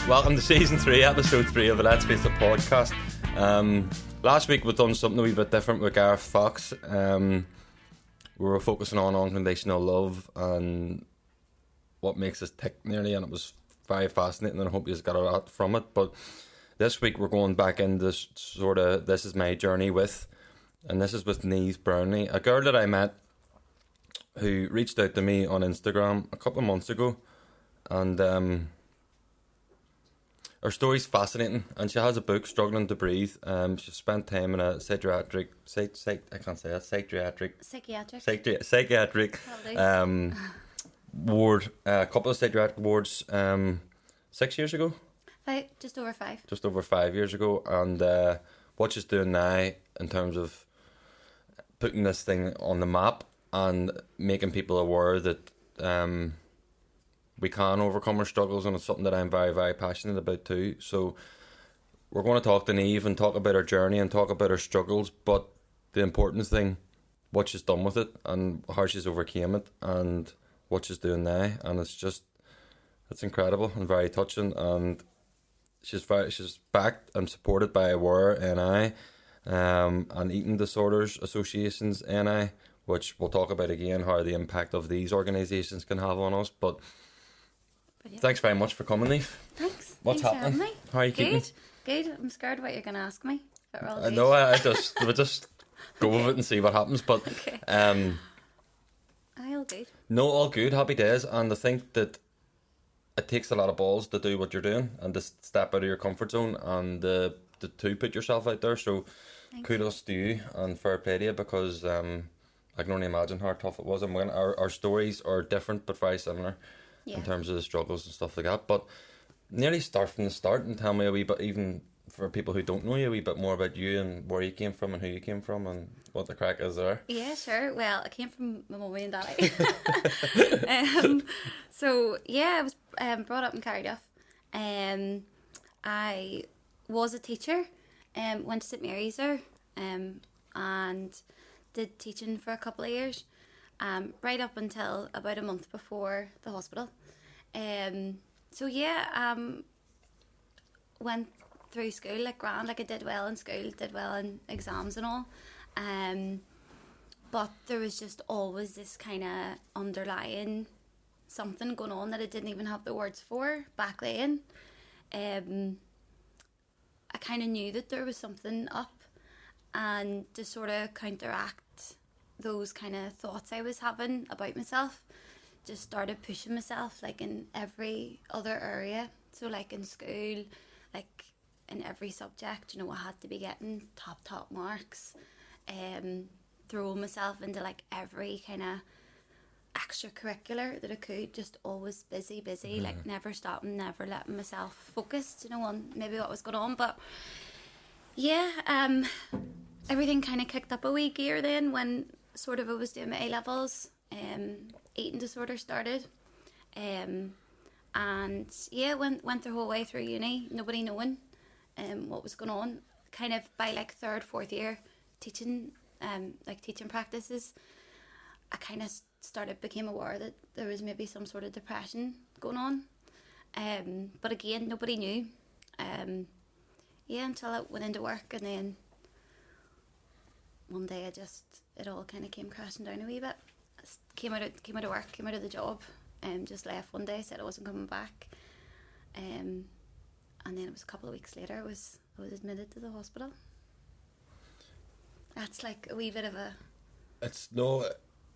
Welcome to season 3, episode 3 of the Let's Face It podcast. Last week we've done something a wee bit different with Gareth Fox. We were focusing on unconditional love and what makes us tick nearly, and it was very fascinating, and I hope you got a lot from it. But this week we're going back into this is my journey with, and this is with Niamh Brownlee, a girl that I met who reached out to me on Instagram a couple of months ago, and her story's fascinating, and she has a book, Struggling to Breathe. She spent time in a psychiatric ward, a couple of psychiatric wards 6 years ago. Just over 5. Just over 5 years ago, and what she's doing now in terms of putting this thing on the map and making people aware that we can overcome our struggles, and it's something that I'm very, very passionate about too. So we're going to talk to Niamh and talk about her journey and talk about her struggles, but the important thing, what she's done with it and how she's overcame it and what she's doing now. And it's incredible and very touching, and she's backed and supported by Aware NI and Eating Disorders Associations NI, which we'll talk about again, how the impact of these organisations can have on us. But brilliant. Thanks very much for coming, Niamh. Thanks. What's happening? How are you keeping? Good. I'm scared what you're going to ask me. I know. We'll just go with it and see what happens. But okay. All good. No, all good. Happy days. And I think that it takes a lot of balls to do what you're doing and to step out of your comfort zone and to put yourself out there. So kudos to you and fair play to you, because I can only imagine how tough it was. And when our stories are different but very similar in terms of the struggles and stuff like that. But nearly start from the start and tell me a wee bit, even for people who don't know you, a wee bit more about you and where you came from and who you came from and what the crack is there. Yeah, sure. Well, I came from my mummy and daddy. So yeah, I was brought up in Cardiff. I was a teacher. Went to St Mary's there, and did teaching for a couple of years, right up until about a month before the hospital. Went through school like grand, like I did well in school, did well in exams and all. But there was just always this kind of underlying something going on that I didn't even have the words for back then. I kind of knew that there was something up, and to sort of counteract those kind of thoughts I was having about myself, just started pushing myself like in every other area. So like in school, like in every subject, I had to be getting top marks, throwing myself into like every kind of extracurricular that I could, just always busy, like never stopping, never letting myself focus, on maybe what was going on. But yeah, everything kind of kicked up a wee gear then when sort of I was doing my A-levels. Eating disorder started, and yeah, went the whole way through uni, nobody knowing what was going on. Kind of by like 3rd, 4th year teaching, teaching practices, I kind of became aware that there was maybe some sort of depression going on, but again, nobody knew, until I went into work, and then one day it all kind of came crashing down a wee bit. Came out of work, came out of the job, just left one day, said I wasn't coming back, and then it was a couple of weeks later I was admitted to the hospital. That's like a wee bit of a... It's no,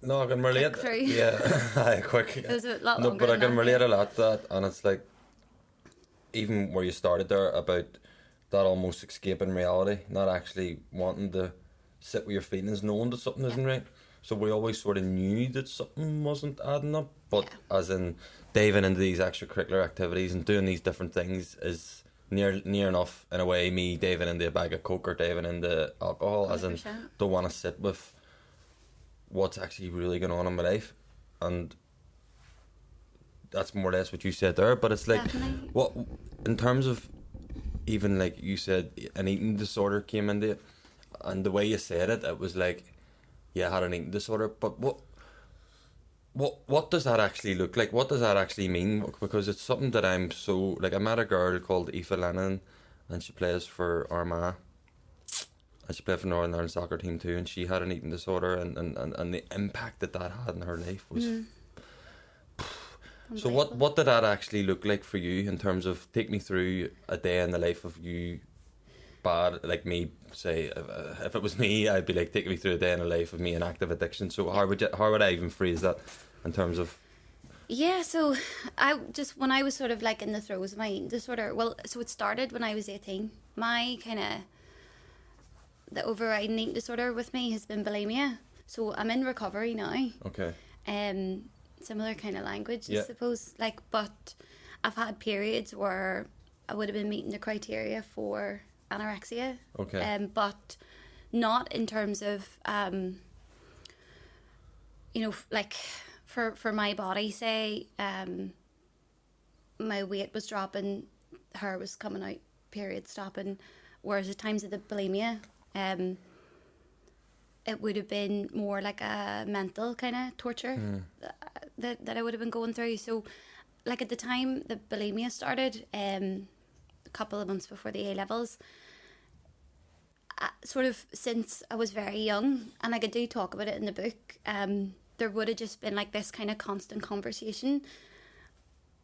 I can relate. Yeah, quick. It was a lot longer. No, but I can relate a lot to that, and it's like, even where you started there about that almost escaping reality, not actually wanting to sit with your feelings, knowing that something isn't right. So we always sort of knew that something wasn't adding up, but as in diving into these extracurricular activities and doing these different things is near enough, in a way, me diving into a bag of Coke or diving into alcohol, 100%. As in don't want to sit with what's actually really going on in my life. And that's more or less what you said there, but it's like, definitely. What, in terms of, even like you said, an eating disorder came into it, and the way you said it, it was like, yeah, I had an eating disorder, but What does that actually look like? What does that actually mean? Because it's something that I'm so like. I met a girl called Aoife Lennon, and she plays for Armagh. And she played for Northern Ireland soccer team too, and she had an eating disorder, and the impact that had in her life was. So what did that actually look like for you in terms of take me through a day in the life of you? Bad like me, say if it was me, I'd be like take me through a day in the life of me in active addiction. So how would I even phrase that in terms of? Yeah, so when I was sort of like in the throes of my eating disorder, well, so it started when I was 18. My kind of the overriding eating disorder with me has been bulimia. So I'm in recovery now. Okay. Similar kind of language, I suppose. Like, but I've had periods where I would have been meeting the criteria for anorexia. Okay. But not in terms of like for my body, say, my weight was dropping, hair was coming out, period stopping, whereas at times of the bulimia, it would have been more like a mental kind of torture that I would have been going through. So like at the time the bulimia started, a couple of months before the A-levels, sort of since I was very young, and like I do talk about it in the book, there would have just been like this kind of constant conversation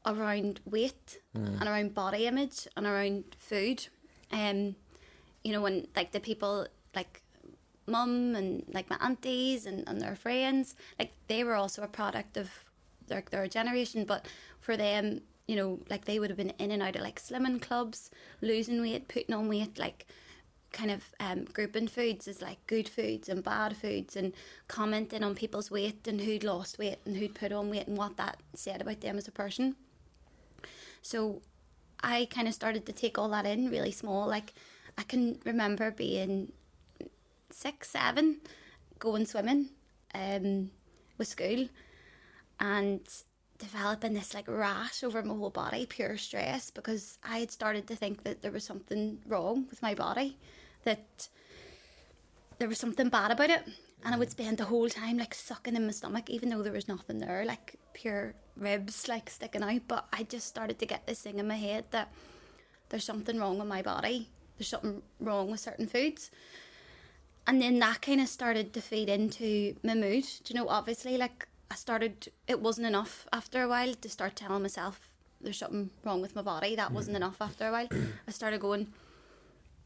around weight and around body image and around food. When like the people like mum and like my aunties and their friends, like they were also a product of their generation, but for them, like they would have been in and out of like slimming clubs, losing weight, putting on weight, like kind of grouping foods as like good foods and bad foods, and commenting on people's weight and who'd lost weight and who'd put on weight and what that said about them as a person. So I kind of started to take all that in really small. Like I can remember being 6, 7, going swimming with school and developing this like rash over my whole body, pure stress, because I had started to think that there was something wrong with my body, that there was something bad about it, and I would spend the whole time like sucking in my stomach even though there was nothing there, like pure ribs like sticking out. But I just started to get this thing in my head that there's something wrong with my body, there's something wrong with certain foods. And then that kind of started to feed into my mood. Do you know, obviously, like it wasn't enough after a while to start telling myself there's something wrong with my body. That wasn't enough after a while. I started going,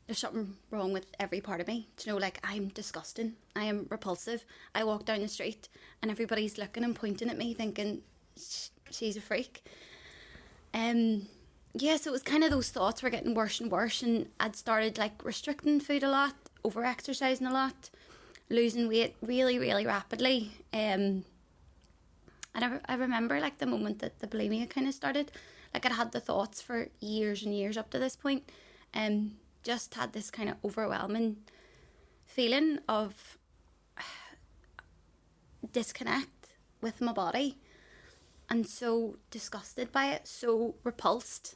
there's something wrong with every part of me. Do you know, like I'm disgusting. I am repulsive. I walk down the street and everybody's looking and pointing at me thinking she's a freak. Yeah, so it was kind of those thoughts were getting worse and worse, and I'd started like restricting food a lot, over exercising a lot, losing weight really, really rapidly. And I remember like the moment that the bulimia kind of started, like I'd had the thoughts for years and years up to this point, and just had this kind of overwhelming feeling of disconnect with my body, and so disgusted by it, so repulsed.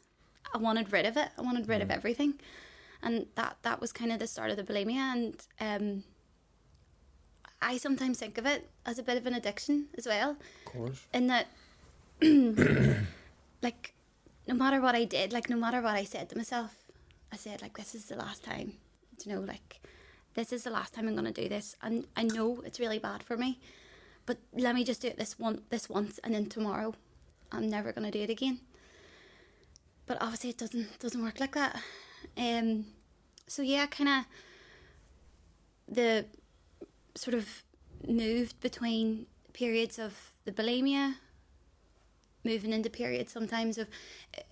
I wanted rid of it. I wanted rid of everything. And that was kind of the start of the bulimia. And I sometimes think of it as a bit of an addiction as well. Of course. In that, like, no matter what I did, like, no matter what I said to myself, I said, like, this is the last time. You know, like, this is the last time I'm going to do this. And I know it's really bad for me, but let me just do it this once, and then tomorrow I'm never going to do it again. But obviously it doesn't work like that. So yeah, kind of the sort of moved between periods of the bulimia, moving into periods sometimes of,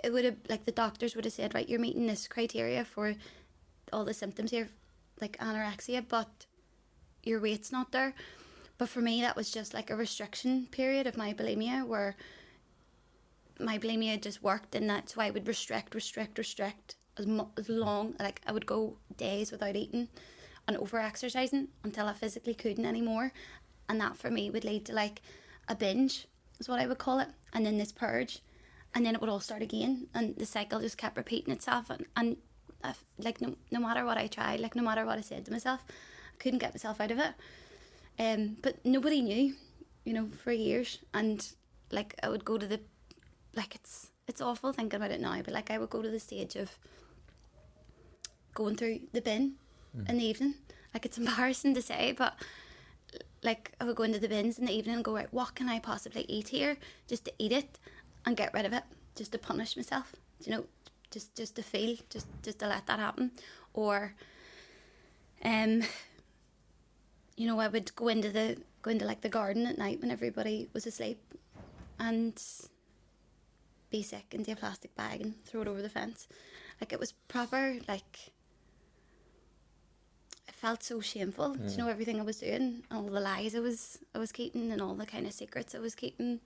it would have, like the doctors would have said, right, you're meeting this criteria for all the symptoms here, like anorexia, but your weight's not there. But for me, that was just like a restriction period of my bulimia, where my bulimia just worked in that. So I would restrict as long, like I would go days without eating and over exercising until I physically couldn't anymore. And that for me would lead to like a binge, is what I would call it, and then this purge, and then it would all start again, and the cycle just kept repeating itself. And like no matter what I tried, like no matter what I said to myself, I couldn't get myself out of it. But nobody knew. you know, for years. And like I would go to the, like it's awful thinking about it now, but like I would go to the stage of going through the bin in the evening. Like it's embarrassing to say, but like I would go into the bins in the evening and go, right, what can I possibly eat here, just to eat it and get rid of it, just to punish myself, you know, just to feel, just to let that happen. Or you know, I would go into like the garden at night when everybody was asleep and be sick into a plastic bag and throw it over the fence. Like it was proper, like it felt so shameful to know everything I was doing, all the lies I was keeping and all the kind of secrets I was keeping.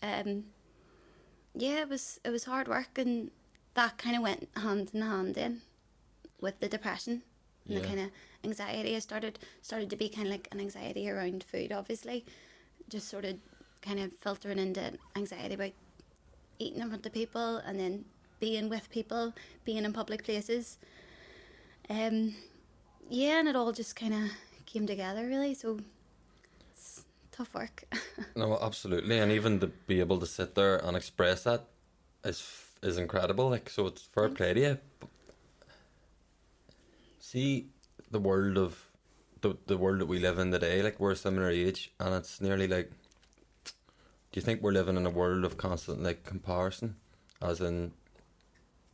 Yeah, it was hard work, and that kind of went hand in hand in with the depression and the kind of anxiety. I started to be kind of like an anxiety around food, obviously, just sort of kind of filtering into anxiety about eating in front of people and then being with people, being in public places. Yeah, and it all just kind of came together, really. So it's tough work. No, absolutely, and even to be able to sit there and express that is incredible. Like, so it's fair play to you. But see, the world of the world that we live in today, like we're a similar age, and it's nearly like, do you think we're living in a world of constant like comparison, as in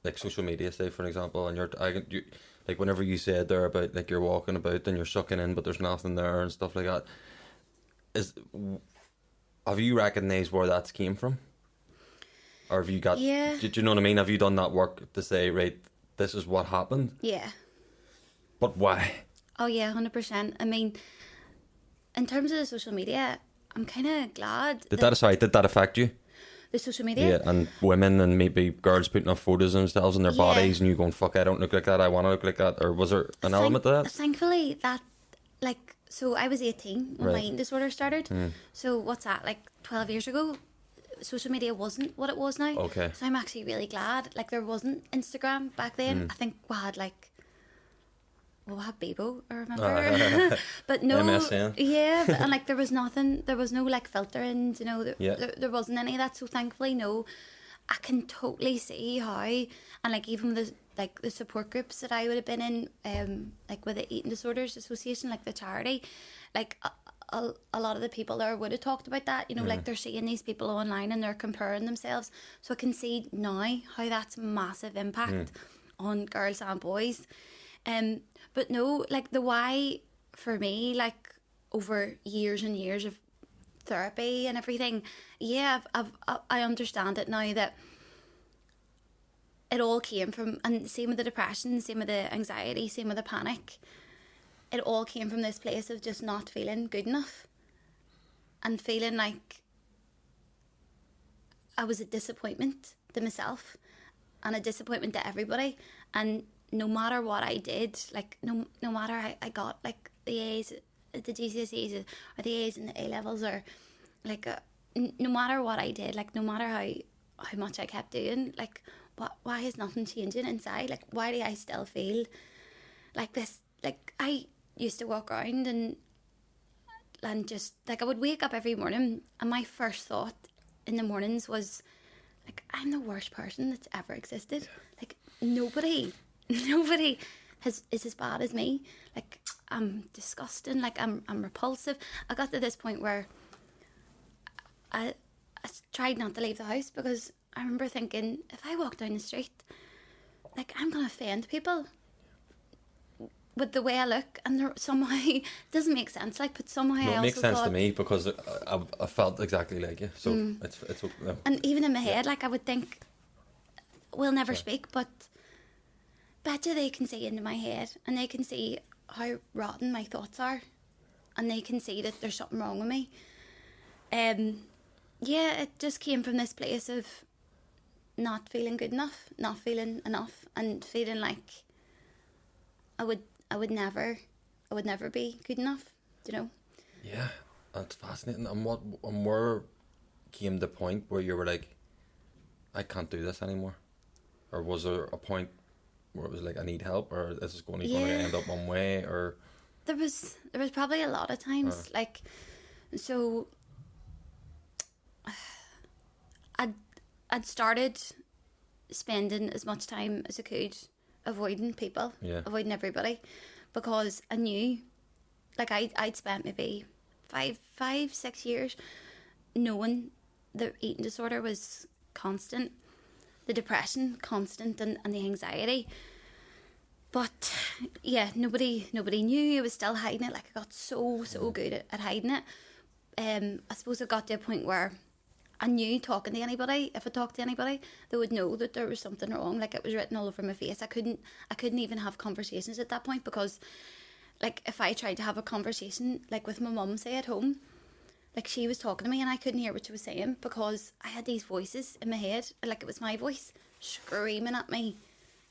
like social media, say for example, and you like whenever you said there about like you're walking about and you're sucking in but there's nothing there and stuff like that, have you recognised where that's came from? Or have you got, do you know what I mean? Have you done that work to say, right, this is what happened? Yeah. But why? Oh yeah, 100%. I mean, in terms of the social media, I'm kind of glad. Did that affect you? The social media? Yeah, and women and maybe girls putting up photos of themselves and their bodies, and you going, fuck, I don't look like that, I want to look like that. Or was there an element to that? Thankfully, that, like, so I was 18 when my eating disorder started. So what's that, like 12 years ago? Social media wasn't what it was now. Okay. So I'm actually really glad. Like, there wasn't Instagram back then. I think we had like, we had Bebo, I remember. But no, MSN. Yeah, and like there was nothing, there was no like filtering, you know, there wasn't any of that. So thankfully, no, I can totally see how, and like even the support groups that I would have been in, like with the Eating Disorders Association, like the charity, like a lot of the people there would have talked about that, you know, like they're seeing these people online and they're comparing themselves. So I can see now how that's massive impact on girls and boys. But no, like the why for me, like over years and years of therapy and everything, yeah, I understand it now that it all came from, and same with the depression, same with the anxiety, same with the panic, it all came from this place of just not feeling good enough and feeling like I was a disappointment to myself and a disappointment to everybody. And no matter what I did, like no matter I got like the A's at the GCSEs or the A's in the A-levels, or like no matter what I did, like no matter how much I kept doing, like why is nothing changing inside? Like why do I still feel like this? Like I used to walk around and just like I would wake up every morning and my first thought in the mornings was like, I'm the worst person that's ever existed. Like nobody is as bad as me. Like I'm disgusting, like I'm repulsive. I got to this point where I tried not to leave the house because I remember thinking, if I walk down the street, like I'm gonna offend people with the way I look, and there somehow it doesn't make sense. Like, but somehow I also makes sense thought, to me because I felt exactly like you. So it's no. And even in my head, like I would think, we'll never speak, but betcha they can see into my head and they can see how rotten my thoughts are, and they can see that there's something wrong with me. Yeah, it just came from this place of not feeling good enough, not feeling enough, and feeling like I would never be good enough, you know. Yeah, that's fascinating. And where came the point where you were like, I can't do this anymore? Or was there a point where it was like, I need help, or this is going to end up one way? Or there was probably a lot of times, like, so I'd started spending as much time as I could avoiding people, avoiding everybody, because I knew, like, I'd spent maybe 6 years knowing the eating disorder was constant, the depression constant, and the anxiety. But yeah, nobody knew. I was still hiding it. Like, I got so good at hiding it. I suppose I got to a point where I knew talking to anybody, if I talked to anybody, they would know that there was something wrong. Like, it was written all over my face. I couldn't even have conversations at that point, because, like, if I tried to have a conversation, like with my mum, say, at home, like, she was talking to me and I couldn't hear what she was saying, because I had these voices in my head, like it was my voice, screaming at me,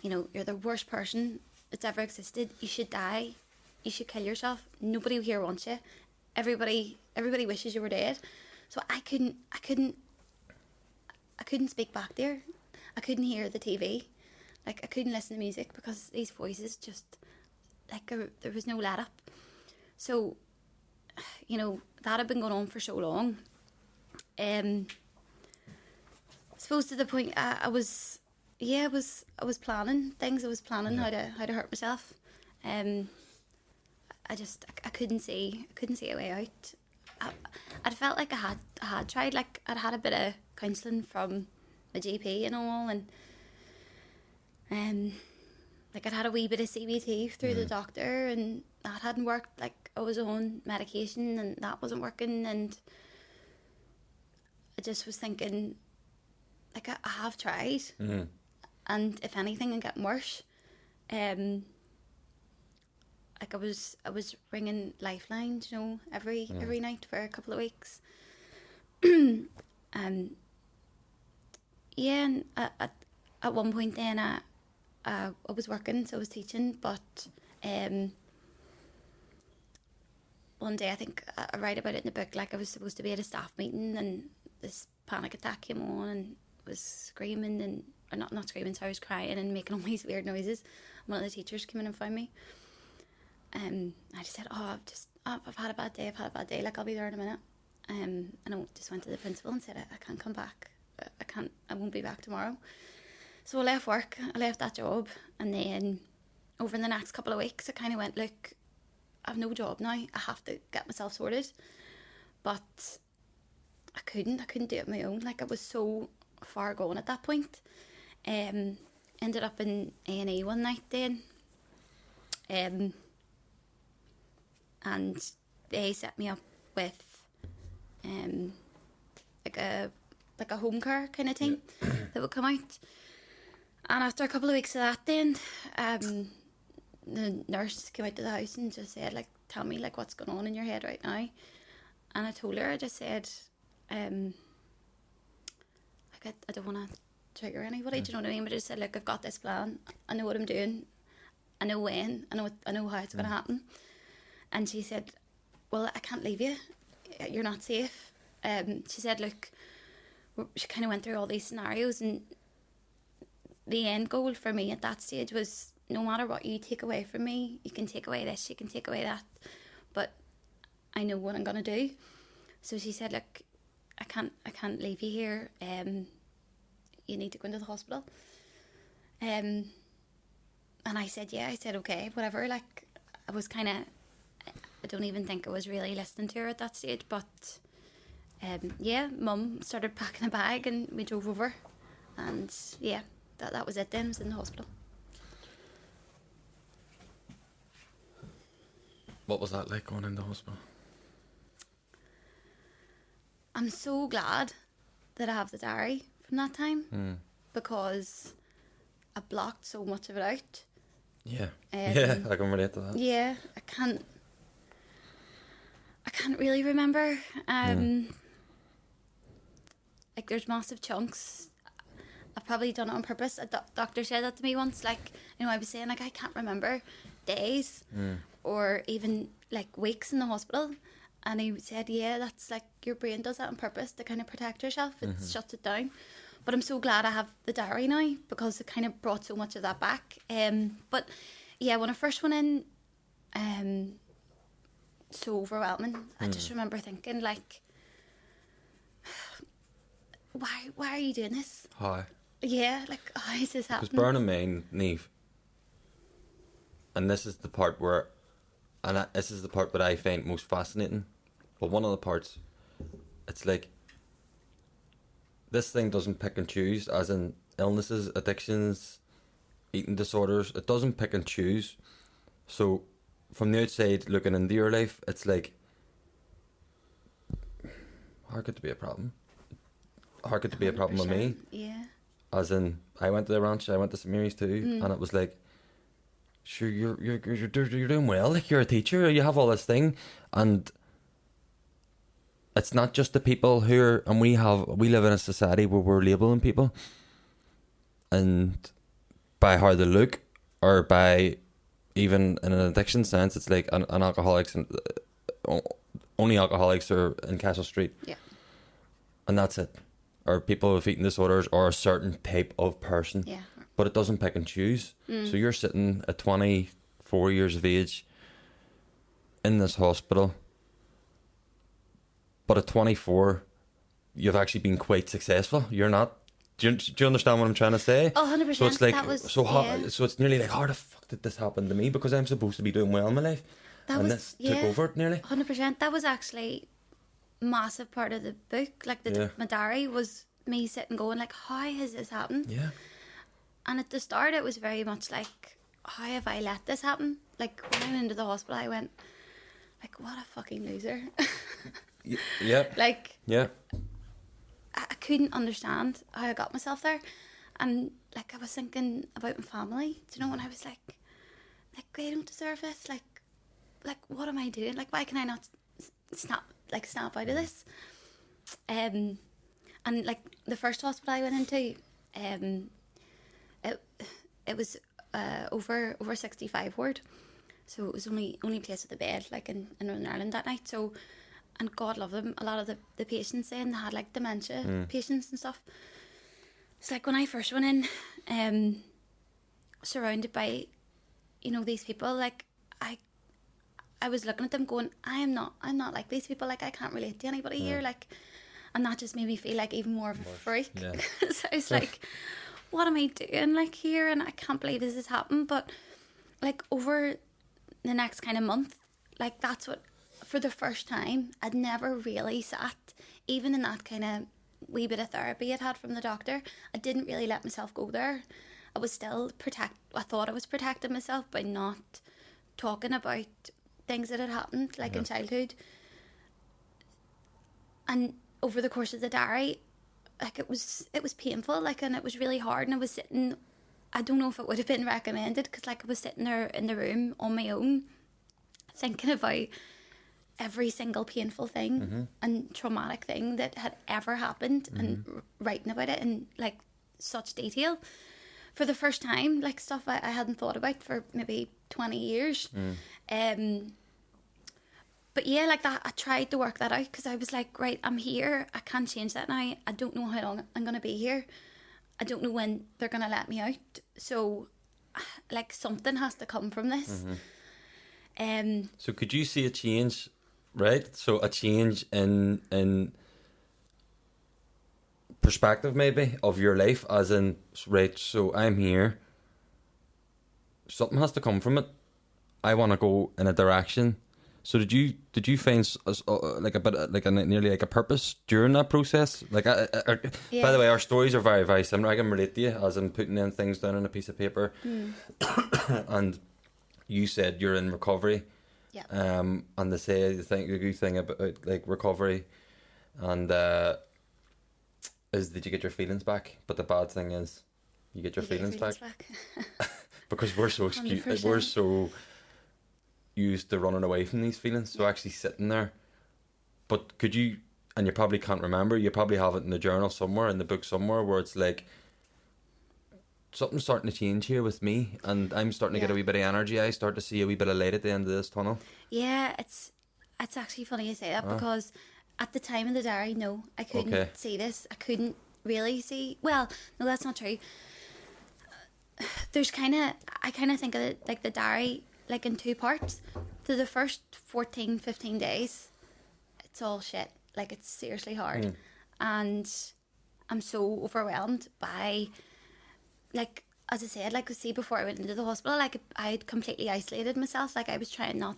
you know, you're the worst person that's ever existed. You should die. You should kill yourself. Nobody here wants you. Everybody wishes you were dead. So I couldn't speak back there. I couldn't hear the TV. Like, I couldn't listen to music, because these voices just, like, there was no let up. So, you know, that had been going on for so long. I suppose to the point I was planning things. I was planning how to hurt myself. I couldn't see a way out. I felt like I had tried. Like, I'd had a bit of counselling from my GP and all, and like, I'd had a wee bit of CBT through the doctor, and that hadn't worked. Like, I was on medication and that wasn't working, and I just was thinking, like, I have tried, and if anything, I'm getting worse. Like, I was ringing lifelines, you know, every night for a couple of weeks. And at one point then I was working, so I was teaching, but one day, I think I write about it in the book, like, I was supposed to be at a staff meeting and this panic attack came on, and was screaming, or not screaming, sorry, I was crying and making all these weird noises. One of the teachers came in and found me. I just said, I've had a bad day, like, I'll be there in a minute. And I just went to the principal and said, I can't come back. I won't be back tomorrow. So I left work, I left that job, and then over the next couple of weeks I kind of went, look, I've no job now, I have to get myself sorted. But I couldn't do it on my own. Like, I was so far gone at that point. Ended up in A&E one night then. And they set me up with like a home care kind of thing that would come out. And after a couple of weeks of that then, the nurse came out to the house and just said, like, tell me, like, what's going on in your head right now. And I told her, I just said, like, I don't want to trigger anybody, do you know what I mean? But I just said, look, I've got this plan, I know what I'm doing, I know when, I know how it's going to happen. And she said, well, I can't leave you, you're not safe. She said, look, she kind of went through all these scenarios, and the end goal for me at that stage was, no matter what you take away from me, you can take away this, you can take away that, but I know what I'm going to do. So she said, look, I can't leave you here, you need to go into the hospital. And I said, yeah, I said, okay, whatever. Like, I was kind of, I don't even think I was really listening to her at that stage, but yeah, Mum started packing a bag and we drove over, and yeah, that was it then. I was in the hospital. What was that like, going in the hospital? I'm so glad that I have the diary from that time, because I blocked so much of it out. Yeah. Yeah, I can relate to that. Yeah, I can't really remember. Like, there's massive chunks. I've probably done it on purpose. A doctor said that to me once. Like, you know, I was saying, like, I can't remember days or even, like, weeks in the hospital. And he said, yeah, that's, like, your brain does that on purpose to kind of protect yourself. It shuts it down. But I'm so glad I have the diary now, because it kind of brought so much of that back. But yeah, when I first went in, so overwhelming. I just remember thinking, like, why are you doing this? How? Yeah, like, how is this Because happening? bear in mind, Niamh, and this is the part where, this is the part that I find most fascinating. But one of the parts, it's like, this thing doesn't pick and choose, as in illnesses, addictions, eating disorders. It doesn't pick and choose. So, from the outside looking into your life, it's like, how could there be a problem? How could there be a problem with me? 100%, yeah. As in, I went to the ranch, I went to St Mary's too, and it was like, sure, you're doing well. Like, you're a teacher, you have all this thing, and it's not just the people who are, and we live in a society where we're labeling people, and by how they look, or by even in an addiction sense, it's like an alcoholics, and only alcoholics are in Castle Street, Yeah. and that's it. Or people with eating disorders, or a certain type of person. Yeah. But it doesn't pick and choose. So you're sitting at 24 years of age in this hospital, but at 24 you've actually been quite successful. You're not. Do you understand what I'm trying to say? Oh, 100%. So it's like, that was, so it's nearly like, how the fuck did this happen to me? Because I'm supposed to be doing well in my life, that and was, this took over it nearly. 100%. That was actually massive part of the book. Like, my diary was me sitting going, like, how has this happened? Yeah. And at the start, it was very much like, how have I let this happen? Like, when I went into the hospital, I went, like, what a fucking loser. Yeah. Like, Yeah. I couldn't understand how I got myself there. And, like, I was thinking about my family, do you know, and I was like, they don't deserve this. Like, what am I doing? Like, why can I not snap out of this? And, like, the first hospital I went into, it was over 65 ward, so it was only place with the bed, like, in Northern Ireland that night. So, and God love them, a lot of the patients then, they had, like, dementia patients and stuff. It's like, when I first went in, surrounded by, you know, these people, like, I was looking at them going, I'm not like these people. Like, I can't relate to anybody here. Like, and that just made me feel like even more of a freak. Yeah. So I was like, what am I doing, like, here? And I can't believe this has happened. But, like, over the next kind of month, like, that's what, for the first time, I'd never really sat, even in that kind of wee bit of therapy I'd had from the doctor, I didn't really let myself go there. I was still I thought I was protecting myself by not talking about things that had happened, like, in childhood. And over the course of the diary, like, it was painful, like, and it was really hard, and I was sitting, I don't know if it would have been recommended, because, like, I was sitting there in the room on my own, thinking about every single painful thing and traumatic thing that had ever happened, and writing about it in, like, such detail for the first time, like, stuff I hadn't thought about for maybe 20 years. But yeah, like, that, I tried to work that out, because I was like, right, I'm here, I can't change that now. I don't know how long I'm going to be here. I don't know when they're going to let me out. So, like, something has to come from this. So could you see a change, right? So a change in perspective, maybe, of your life, as in, right, so I'm here, something has to come from it, I want to go in a direction. So did you find like a bit, like, nearly like a purpose during that process? Like, by the way, our stories are very, very similar. I can relate to you, as in putting in things down on a piece of paper. And you said you're in recovery. Yeah. And they say the good thing about, like, recovery, and is that you get your feelings back. But the bad thing is, you get your feelings back. Because we're so we're so used to running away from these feelings. So actually sitting there. But could you, and you probably can't remember, you probably have it in the journal somewhere, in the book somewhere, where it's like, something's starting to change here with me, and I'm starting to get a wee bit of energy. I start to see a wee bit of light at the end of this tunnel. Yeah, it's actually funny you say that, because at the time of the diary, no, I couldn't see this. I couldn't really see. Well, no, that's not true. There's I kind of think of it, like, the diary, like, in two parts. For the first 14, 15 days, it's all shit. Like, it's seriously hard. And I'm so overwhelmed by, like, as I said, like, see, before I went into the hospital, like, I'd completely isolated myself. Like, I was trying not,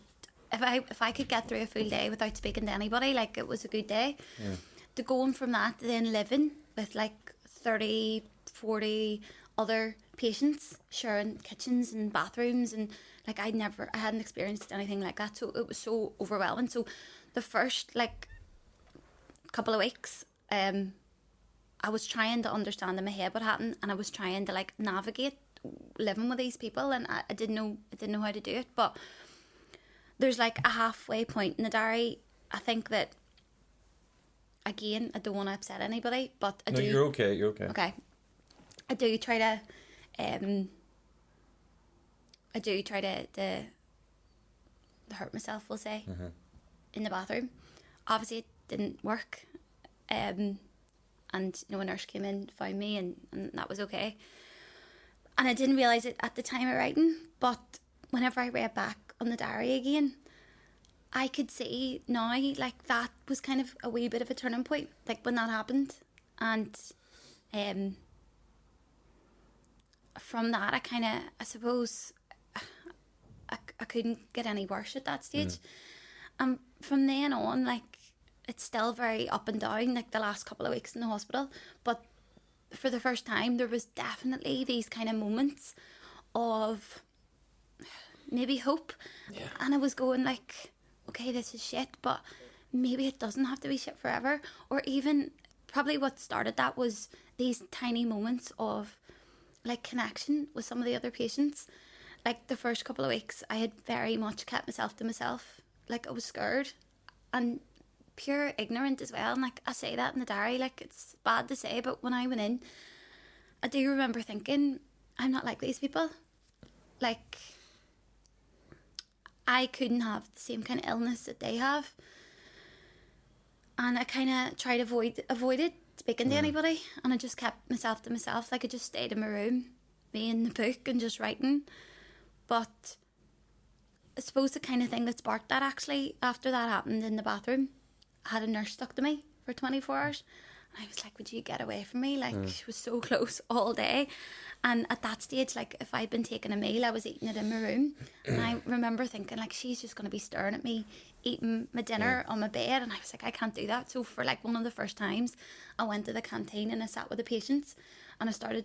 if I could get through a full day without speaking to anybody, like, it was a good day. Yeah. To going from that to then living with like 30, 40 other patients sharing kitchens and bathrooms, and like I hadn't experienced anything like that, so it was so overwhelming. So the first like couple of weeks, I was trying to understand in my head what happened, and I was trying to like navigate living with these people, and I didn't know how to do it. But there's like a halfway point in the diary. I think that, again, I don't want to upset anybody, but I do. You're okay. You're okay. Okay, I do try to, to hurt myself, we'll say, in the bathroom. Obviously, it didn't work, and you know, a nurse came in, found me, and that was okay. And I didn't realise it at the time of writing, but whenever I read back on the diary again, I could see now, like, that was kind of a wee bit of a turning point, like, when that happened. And from that, I suppose, I couldn't get any worse at that stage. And from then on, like, it's still very up and down, like, the last couple of weeks in the hospital. But for the first time, there was definitely these kind of moments of maybe hope. Yeah. And I was going, like, okay, this is shit, but maybe it doesn't have to be shit forever. Or even, probably what started that was these tiny moments of, like, connection with some of the other patients. Like, the first couple of weeks, I had very much kept myself to myself. Like, I was scared and pure ignorant as well. And, like, I say that in the diary, like, it's bad to say, but when I went in, I do remember thinking, I'm not like these people. Like, I couldn't have the same kind of illness that they have. And I kind of tried to avoided speaking to anybody. And I just kept myself to myself. Like, I just stayed in my room, me in the book and just writing. But I suppose the kind of thing that sparked that, actually, after that happened in the bathroom, I had a nurse stuck to me for 24 hours. And I was like, would you get away from me? Like, she was so close all day. And at that stage, like, if I'd been taking a meal, I was eating it in my room. And I remember thinking, like, she's just going to be staring at me, eating my dinner on my bed. And I was like, I can't do that. So for, like, one of the first times, I went to the canteen and I sat with the patients. And I started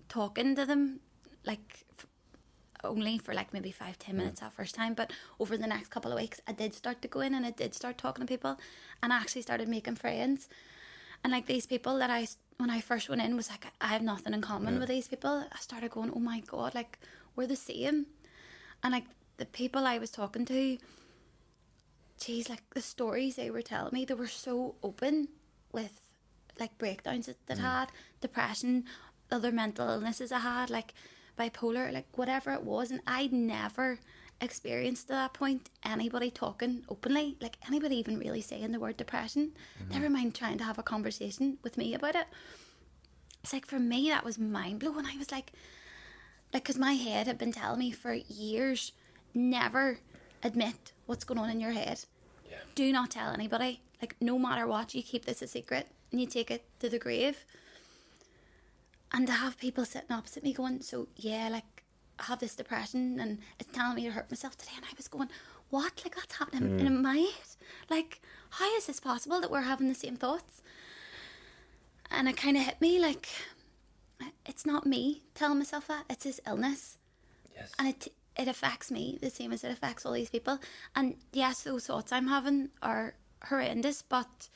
talking to them, like, only for, like, maybe 5-10 minutes that first time. But over the next couple of weeks, I did start to go in and I did start talking to people. And I actually started making friends. And, like, these people that when I first went in, was like, I have nothing in common with these people. I started going, oh my God, like, we're the same. And, like, the people I was talking to, geez, like, the stories they were telling me, they were so open with, like, breakdowns that they'd had, depression, other mental illnesses I had, like, bipolar, like, whatever it was. And I'd never experienced at that point anybody talking openly, like anybody even really saying the word depression, never mind trying to have a conversation with me about it. It's like, for me, that was mind-blowing. I was like, because my head had been telling me for years, never admit what's going on in your head. Do not tell anybody. Like, no matter what, you keep this a secret and you take it to the grave. And to have people sitting opposite me going, so yeah, like, I have this depression and it's telling me to hurt myself today. And I was going, what? Like, that's happening in my head? Like, how is this possible that we're having the same thoughts? And it kind of hit me, like, it's not me telling myself that, it's his illness. Yes. And it affects me the same as it affects all these people. And yes, those thoughts I'm having are horrendous, but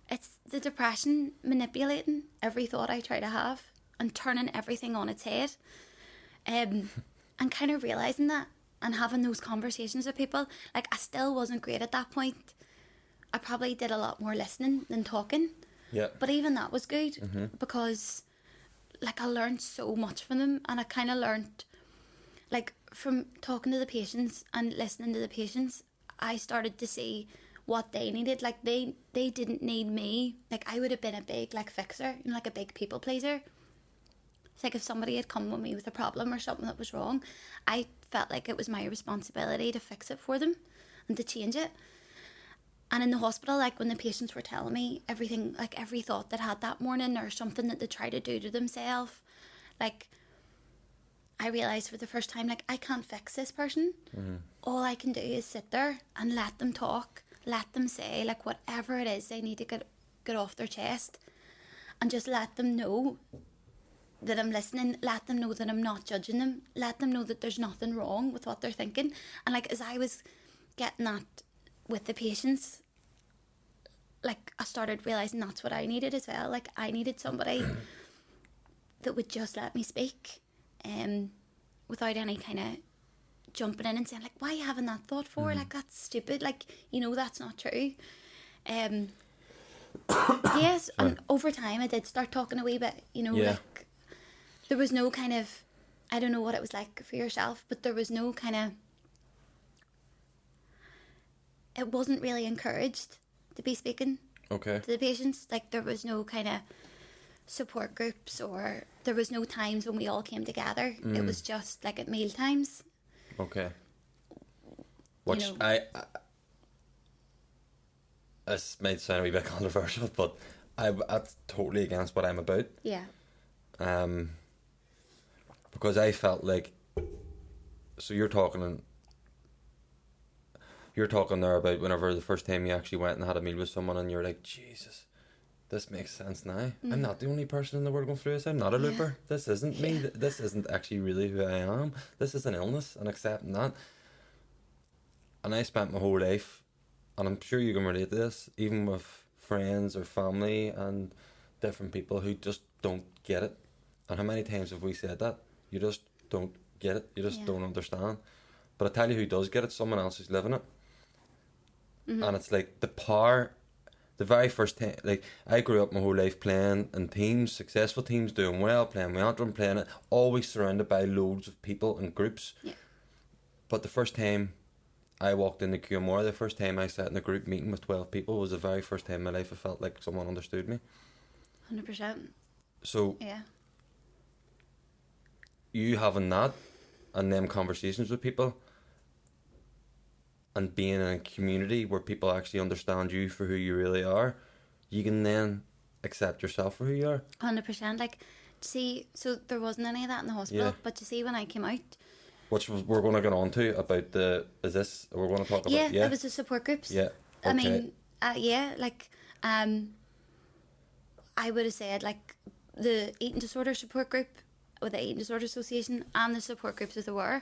it's the depression manipulating every thought I try to have and turning everything on its head. And kind of realising that and having those conversations with people. Like, I still wasn't great at that point. I probably did a lot more listening than talking. Yeah. But even that was good because, like, I learned so much from them. And I kind of learned, like, from talking to the patients and listening to the patients, I started to see what they needed. Like, they didn't need me. Like, I would have been a big, like, fixer, you know, like a big people pleaser. It's like if somebody had come with me with a problem or something that was wrong, I felt like it was my responsibility to fix it for them and to change it. And in the hospital, like when the patients were telling me everything, like every thought they'd had that morning or something that they try to do to themselves, like I realised for the first time, like I can't fix this person. All I can do is sit there and let them talk, let them say like whatever it is they need to get off their chest, and just let them know that I'm listening, let them know that I'm not judging them, let them know that there's nothing wrong with what they're thinking. And like as I was getting that with the patients, like I started realising that's what I needed as well. Like I needed somebody that would just let me speak, without any kind of jumping in and saying like, why are you having that thought for? Like that's stupid, like, you know, that's not true. Yes, and over time I did start talking a wee bit, you know, like there was no kind of, I don't know what it was like for yourself, but there was no kind of, it wasn't really encouraged to be speaking to the patients. Like there was no kind of support groups, or there was no times when we all came together. It was just like at meal times. Which, you know, this might sound a wee bit controversial, but that's totally against what I'm about. Yeah. Because I felt like, so you're talking there about whenever the first time you actually went and had a meal with someone and you're like, Jesus, this makes sense now. I'm not the only person in the world going through this. I'm not a looper. This isn't me. This isn't actually really who I am. This is an illness, and accepting that. And I spent my whole life, and I'm sure you can relate to this, even with friends or family and different people who just don't get it. And how many times have we said that? You just don't get it. You just don't understand. But I tell you who does get it, someone else who's living it. And it's like the power, the very first time, like I grew up my whole life playing in teams, successful teams, doing well, playing my anthem, playing it, always surrounded by loads of people and groups. But the first time I walked into Cuamore, the first time I sat in a group meeting with 12 people was the very first time in my life I felt like someone understood me. 100%. So you having that and them conversations with people and being in a community where people actually understand you for who you really are, you can then accept yourself for who you are. 100%. Like, see, so there wasn't any of that in the hospital, but you see, when I came out, which we're going to get on to about we're going to talk about, it was the support groups. I mean, like, I would have said, like, the eating disorder support group, or the Eating Disorder Association, and the support groups that there were,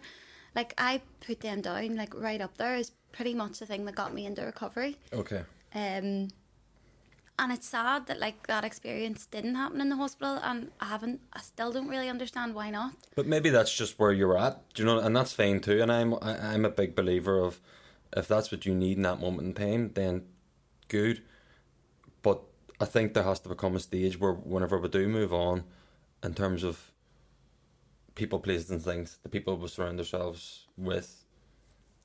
like, I put them down, like, right up there as pretty much the thing that got me into recovery. And it's sad that, like, that experience didn't happen in the hospital, and I still don't really understand why not. But maybe that's just where you're at, do you know, and that's fine too. And I'm a big believer of, if that's what you need in that moment in time, then good. But I think there has to become a stage where whenever we do move on, in terms of people, places and things, the people we surround ourselves with,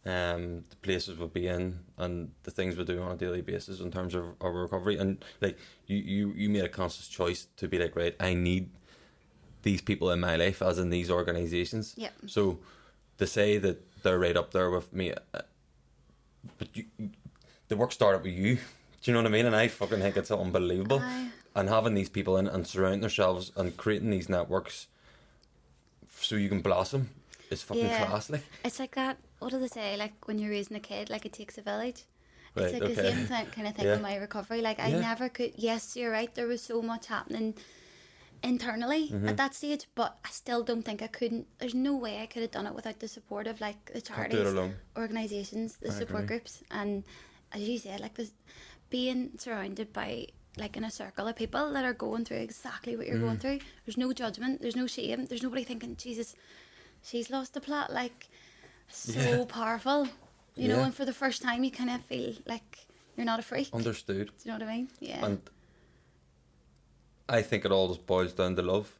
the places we'll be in, and the things we do on a daily basis in terms of our recovery. And like you made a conscious choice to be like, right, I need these people in my life, as in these organisations. So to say that they're right up there with me, but the work started with you. Do you know what I mean? And I fucking think it's unbelievable. And having these people in and surrounding themselves and creating these networks so you can blossom is fucking class. Like, it's like that, what do they say, like when you're raising a kid, like it takes a village. It's like the same kind of thing with my recovery. Like I never could, yes, you're right, there was so much happening internally at that stage, but I still don't think I couldn't, there's no way I could have done it without the support of like the charities, organisations, the support groups. And as you said, like this, being surrounded by like in a circle of people that are going through exactly what you're going through. There's no judgment, there's no shame, there's nobody thinking, Jesus, she's lost the plot. Like, so powerful, you know. And for the first time you kind of feel like you're not a freak, understood. Do you know what I mean? And I think it all just boils down to love,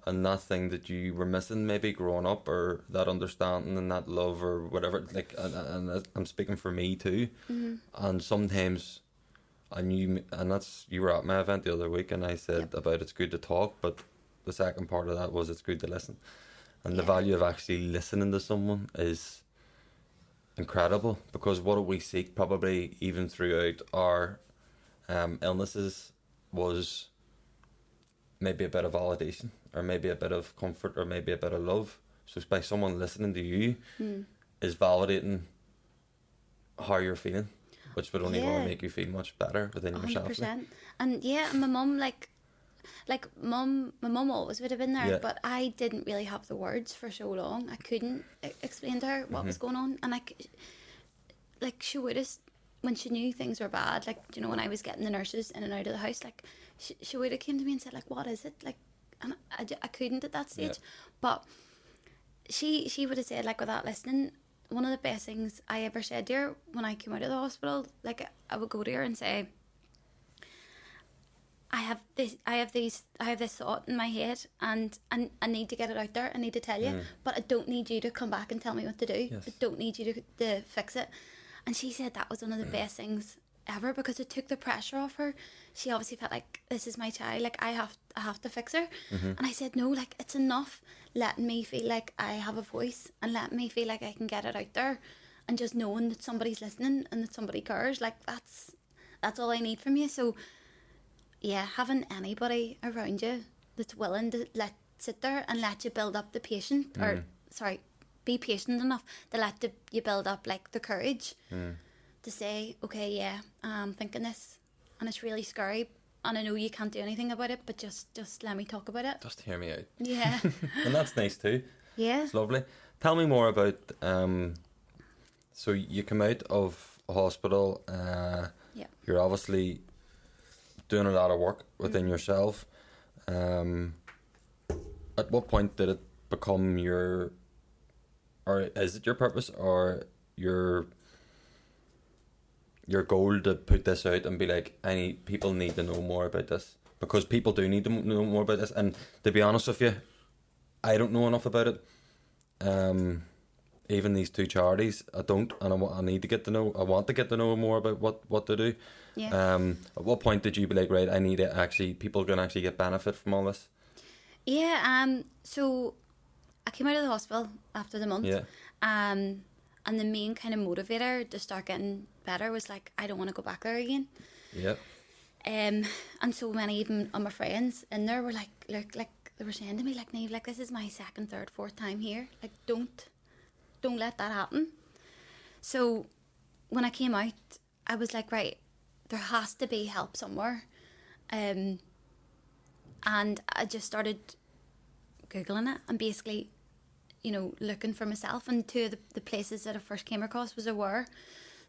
and that thing that you were missing maybe growing up, or that understanding and that love or whatever, like, and I'm speaking for me too. And sometimes and that's, you were at my event the other week, and I said about it's good to talk, but the second part of that was it's good to listen. And the value of actually listening to someone is incredible, because what we seek probably even throughout our illnesses was maybe a bit of validation, or maybe a bit of comfort, or maybe a bit of love. So it's by someone listening to you is validating how you're feeling, which would only want to make you feel much better within yourself. 100%. And yeah, my mum, my mum always would have been there, but I didn't really have the words for so long. I couldn't explain to her what was going on, and she would have, when she knew things were bad, like, you know, when I was getting the nurses in and out of the house, like she would have came to me and said, like, what is it, like, and I couldn't at that stage, but she would have said, like, without listening, one of the best things I ever said to her when I came out of the hospital, like, I would go to her and say, I have this thought in my head, and I need to get it out there. I need to tell you, but I don't need you to come back and tell me what to do. Yes. I don't need you to fix it. And she said that was one of the best things ever, because it took the pressure off her. She obviously felt like, this is my child, like, I have to fix her. And I said, no, like, it's enough letting me feel like I have a voice, and letting me feel like I can get it out there, and just knowing that somebody's listening and that somebody cares. Like, that's all I need from you. So yeah, having anybody around you that's willing to sit there and let you build up the patient, or sorry, be patient enough to let you build up, like, the courage to say, okay, yeah, I'm thinking this, and it's really scary, and I know you can't do anything about it, but just let me talk about it. Just hear me out. Yeah. And that's nice too. Yeah. It's lovely. Tell me more about, so you come out of a hospital, you're obviously doing a lot of work within yourself. At what point did it become or is it your purpose, or your goal to put this out and be like, people need to know more about this, because people do need to know more about this? And to be honest with you, I don't know enough about it. Even these two charities, I don't, and I need to get to know. I want to get to know more about what they do. Yeah. At what point did you be like, right, I need to people can actually get benefit from all this? Yeah. So I came out of the hospital after the month. Yeah. And the main kind of motivator to start getting better was, like, I don't want to go back there again. Yeah. And so many even of my friends in there were like, look, like, they were saying to me, like, Niamh, like, this is my second, third, fourth time here. Like, don't let that happen. So when I came out, I was like, right, there has to be help somewhere. And I just started Googling it, and basically, you know, looking for myself. And two of the places that I first came across was Aware.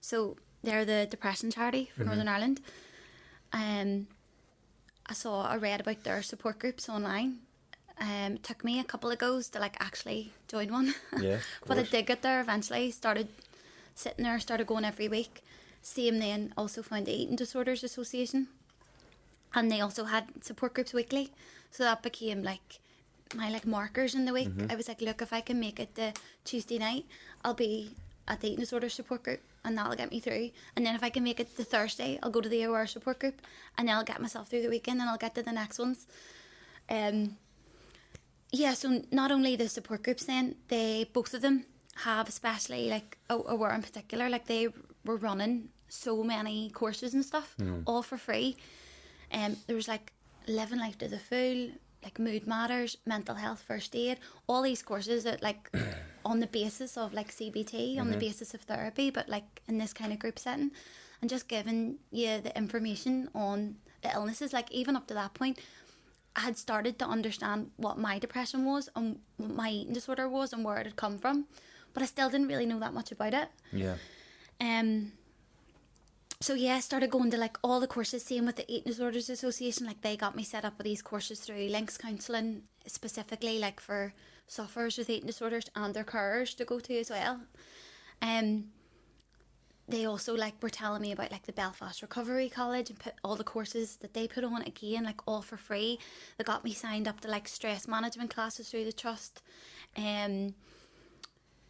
So they're the depression charity for Northern Ireland. I read about their support groups online. It took me a couple of goes to, like, actually join one. Yeah. But I did get there eventually. Started sitting there, started going every week. Same then, also found the Eating Disorders Association, and they also had support groups weekly. So that became, like, my, like, markers in the week. I was like, look, if I can make it the Tuesday night, I'll be at the Eating Disorders support group, and that'll get me through. And then if I can make it the Thursday, I'll go to the Aware support group, and then I'll get myself through the weekend, and I'll get to the next ones. Yeah, so not only the support groups then, both of them have, especially, like, Aware in particular, like, they were running so many courses and stuff, all for free. There was, like, Living Life to the Full, like, Mood Matters, Mental Health First Aid, all these courses that, like, on the basis of, like, CBT, on the basis of therapy, but, like, in this kind of group setting, and just giving you the information on the illnesses. Like, even up to that point, I had started to understand what my depression was and what my eating disorder was and where it had come from, but I still didn't really know that much about it. Yeah. So yeah, I started going to, like, all the courses. Same with the Eating Disorders Association, like, they got me set up with these courses through Links Counselling, specifically, like, for sufferers with eating disorders and their carers to go to as well. They also, like, were telling me about, like, the Belfast Recovery College, and put all the courses that they put on, again, like, all for free. They got me signed up to, like, stress management classes through the trust,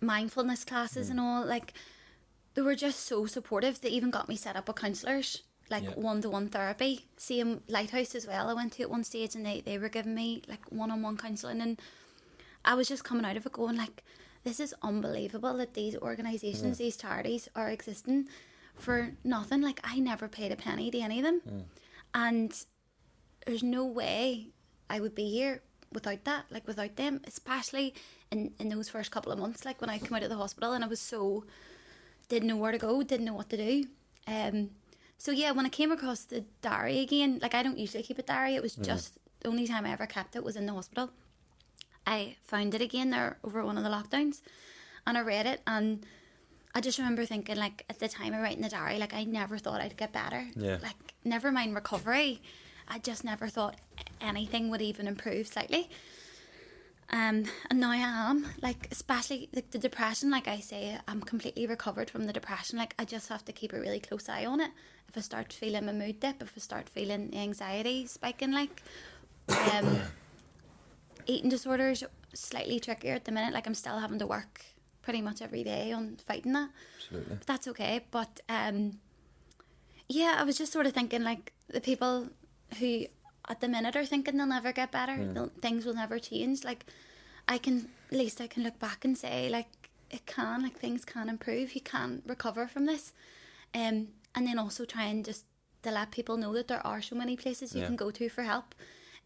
mindfulness classes and all. Like, they were just so supportive. They even got me set up with counsellors, like, one-to-one therapy. Same Lighthouse as well, I went to at one stage, and they were giving me, like, one-on-one counselling, and I was just coming out of it going, like, this is unbelievable that these organisations, these charities are existing for nothing. Like, I never paid a penny to any of them. And there's no way I would be here without that, like without them, especially in those first couple of months, like when I came out of the hospital and I was didn't know where to go, didn't know what to do. So yeah, when I came across the diary again, like I don't usually keep a diary, it was just the only time I ever kept it was in the hospital. I found it again there over one of the lockdowns and I read it, and I just remember thinking, like, at the time of writing the diary, like, I never thought I'd get better. Yeah. Like, never mind recovery, I just never thought anything would even improve slightly. And now I am, like, especially like the depression, like I say, I'm completely recovered from the depression. Like, I just have to keep a really close eye on it. If I start feeling a mood dip, if I start feeling the anxiety spiking, like, eating disorders, slightly trickier at the minute. Like, I'm still having to work pretty much every day on fighting that. Absolutely. But that's okay. But yeah, I was just sort of thinking, like, the people who at the minute are thinking they'll never get better, things will never change. Like, at least I can look back and say, like, things can improve. You can recover from this. And then also try and just to let people know that there are so many places you can go to for help.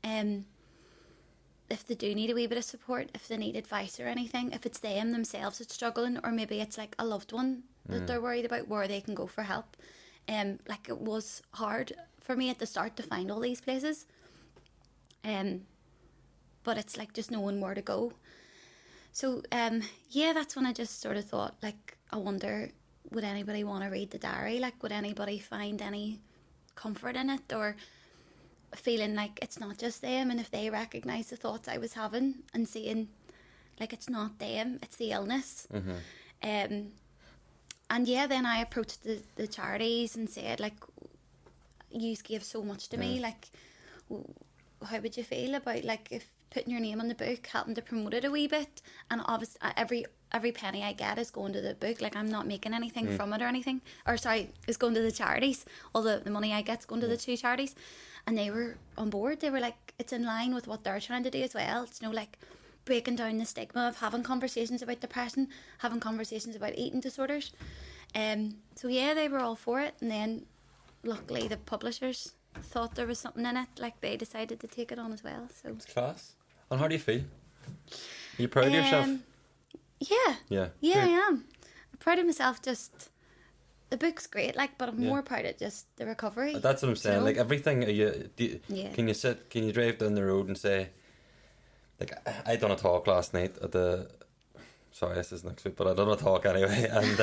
If they do need a wee bit of support, if they need advice or anything, if it's them themselves that's struggling, or maybe it's like a loved one that they're worried about, where they can go for help. Like, it was hard for me at the start to find all these places. But it's like just knowing where to go. So, yeah, that's when I just sort of thought, like, I wonder, would anybody want to read the diary? Like, would anybody find any comfort in it, or feeling like it's not just them, and if they recognise the thoughts I was having and seeing, like, it's not them, it's the illness. And yeah, then I approached the charities and said, like, you gave so much to me, like, how would you feel about, like, if putting your name on the book, helping to promote it a wee bit? And obviously every penny I get is going to the book. Like, I'm not making anything from it or anything, or sorry, it's going to the charities. All the money I get's going to the two charities. And they were on board. They were like, it's in line with what they're trying to do as well. It's, you know, like, breaking down the stigma of having conversations about depression, having conversations about eating disorders. So yeah, they were all for it. And then luckily the publishers thought there was something in it. Like, they decided to take it on as well. So it's class. And how do you feel? Are you proud of yourself? Yeah, I am. I'm proud of myself. Just, the book's great, like, but I'm more proud of just the recovery. That's what I'm saying. You know? Like, everything. Can you drive down the road and say, like, I done a talk last night at the. Sorry, this is next week, but I done a talk anyway, and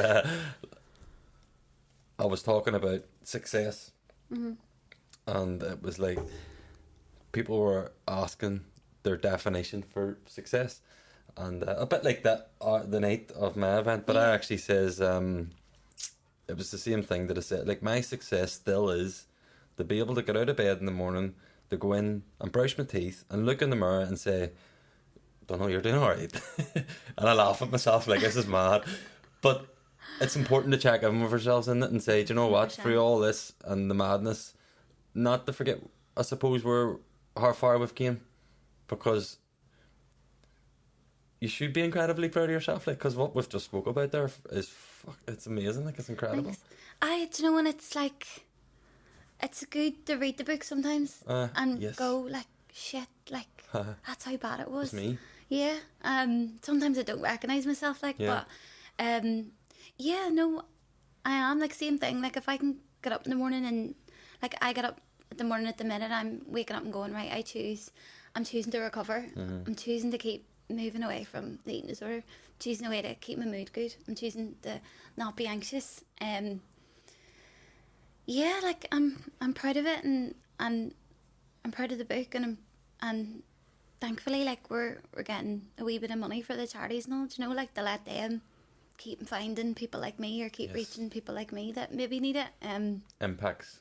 I was talking about success, and it was like people were asking their definition for success, and a bit like that the night of my event, but I actually says it was the same thing that I said. Like, my success still is to be able to get out of bed in the morning, to go in and brush my teeth and look in the mirror and say, don't know, you're doing alright. And I laugh at myself like, this is mad. But it's important to check in with ourselves in it and say, do you know what, 100%. through all this and the madness, not to forget, I suppose, how far we've came, because you should be incredibly proud of yourself, like, because what we've just spoke about there is it's amazing, like, it's incredible. Thanks. Do you know, when it's like, it's good to read the book sometimes and go like, shit, like, that's how bad it was. It's me. Yeah. Sometimes I don't recognise myself, like, but yeah, no, I am, like, same thing. Like, if I can get up in the morning and, like, I get up in the morning at the minute, I'm waking up and going, right, I'm choosing to recover. I'm choosing to keep moving away from the eating disorder, choosing a way to keep my mood good. I'm choosing to not be anxious. Yeah, like, I'm proud of it, and I'm proud of the book, and thankfully, like, we're getting a wee bit of money for the charities and all, you know, like, to let them keep finding people like me, or keep reaching people like me that maybe need it. Impacts.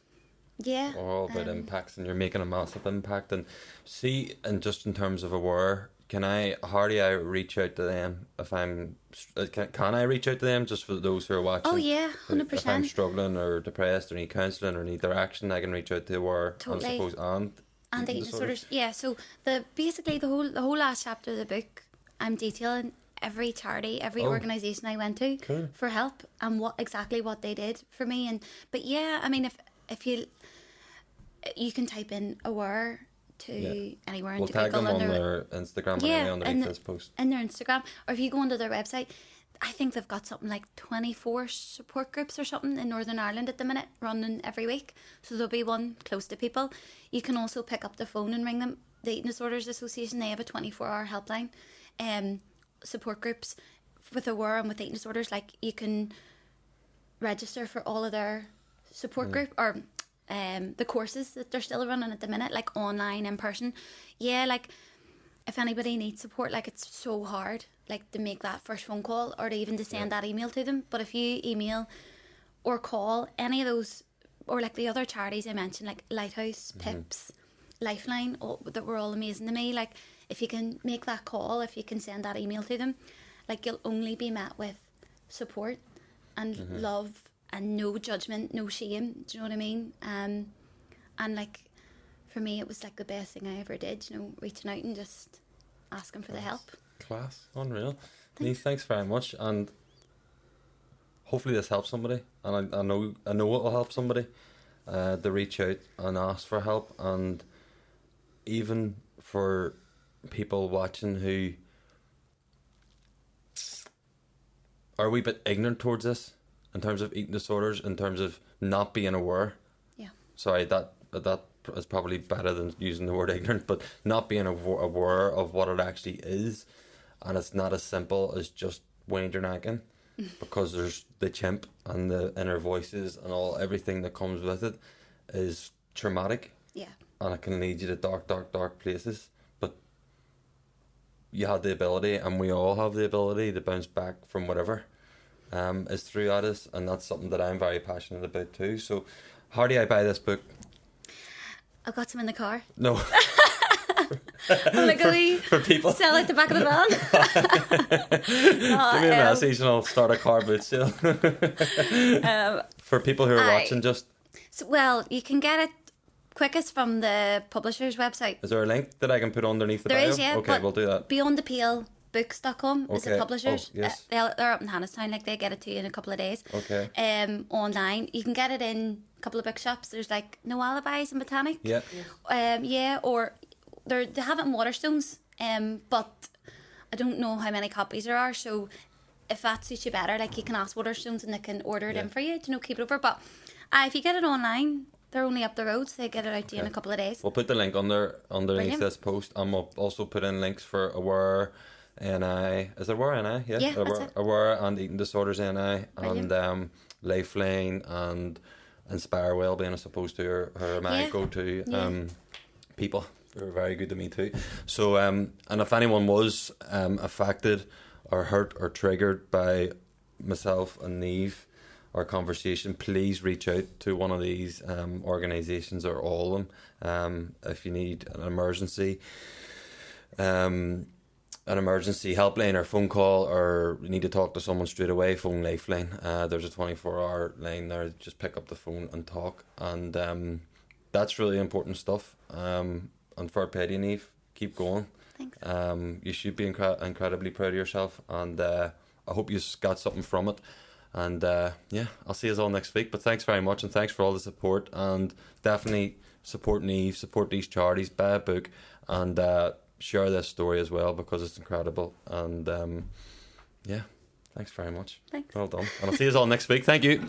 Yeah. All about impacts, and you're making a massive impact. And see, and just in terms of aware, how do I reach out to them if can I reach out to them, just for those who are watching? Oh yeah, 100%. If I'm struggling or depressed or need counselling or need direction, I can reach out to Aware. Totally. I suppose, and eating disorders. Yeah, so basically the whole last chapter of the book, I'm detailing every charity, every Oh. organisation I went to Cool. for help and what they did for me. And but yeah, I mean, if you can type in aware to anywhere We'll into tag them Google on under their Instagram Yeah, anyway underneath and this post. in their Instagram, or if you go onto their website, I think they've got something like 24 support groups or something in Northern Ireland at the minute, running every week. So there'll be one close to people. You can also pick up the phone and ring them. The Eating Disorders Association, they have a 24-hour helpline. Support groups with Aware and with eating disorders, like you can register for all of their support group or the courses that they're still running at the minute, like online, in person. Yeah, like if anybody needs support, like it's so hard, like to make that first phone call or to even to send that email to them. But if you email or call any of those, or like the other charities I mentioned, like Lighthouse, Pips, Lifeline, that were all amazing to me. Like if you can make that call, if you can send that email to them, like you'll only be met with support and love and no judgment, no shame. Do you know what I mean? And like for me, it was like the best thing I ever did. You know, reaching out and just asking for the help. Class, unreal. Niamh, thanks very much, and hopefully this helps somebody. And I know it will help somebody to reach out and ask for help, and even for people watching who are a wee bit ignorant towards this, in terms of eating disorders, in terms of not being aware. Yeah. Sorry, that is probably better than using the word ignorant, but not being aware of what it actually is, and it's not as simple as just wind your neck in, because there's the chimp and the inner voices and everything that comes with it is traumatic. Yeah. And it can lead you to dark places. But you have the ability, and we all have the ability to bounce back from whatever is through at us, and that's something that I'm very passionate about too. So how do I buy this book? I've got some in the car. No. I'm like, for people. Sell out the back of the van. Give me a message and I'll start a car boot sale. For people who are watching, just... So, well, you can get it quickest from the publisher's website. Is there a link that I can put underneath the bio? There is, yeah. Okay, we'll do that. BeyondThePaleBooks.com is the Okay. publishers. Oh, yes. They're up in Hannistown, like they get it to you in a couple of days. Okay. Online. You can get it in a couple of bookshops. There's like No Alibis in Botanic. Yeah. Yeah, or they have it in Waterstones. But I don't know how many copies there are, so if that suits you better, like you can ask Waterstones and they can order it in for you, keep it over. But if you get it online, they're only up the road, so they get it out to you in a couple of days. We'll put the link underneath Brilliant. this post, and we'll also put in links for Aware NI. Is it Aware NI? Yeah, Yeah, that's it. Aware and Eating Disorders NI, Brilliant. and Lifeline and Inspire Wellbeing, as opposed to her my go-to people. They're very good to me too. So, and if anyone was affected or hurt or triggered by myself and Niamh, our conversation, please reach out to one of these organisations or all of them. If you need an emergency helpline or phone call, or you need to talk to someone straight away, phone Lifeline. There's a 24-hour line there. Just pick up the phone and talk, and that's really important stuff. And fair play to you, Niamh. Keep going. Thanks. You should be incredibly proud of yourself, and I hope you got something from it. And I'll see you all next week. But thanks very much, and thanks for all the support. And definitely support Niamh, support these charities, buy a book, and share this story as well, because it's incredible. And thanks very much. Thanks. Well done. And I'll see you all next week. Thank you.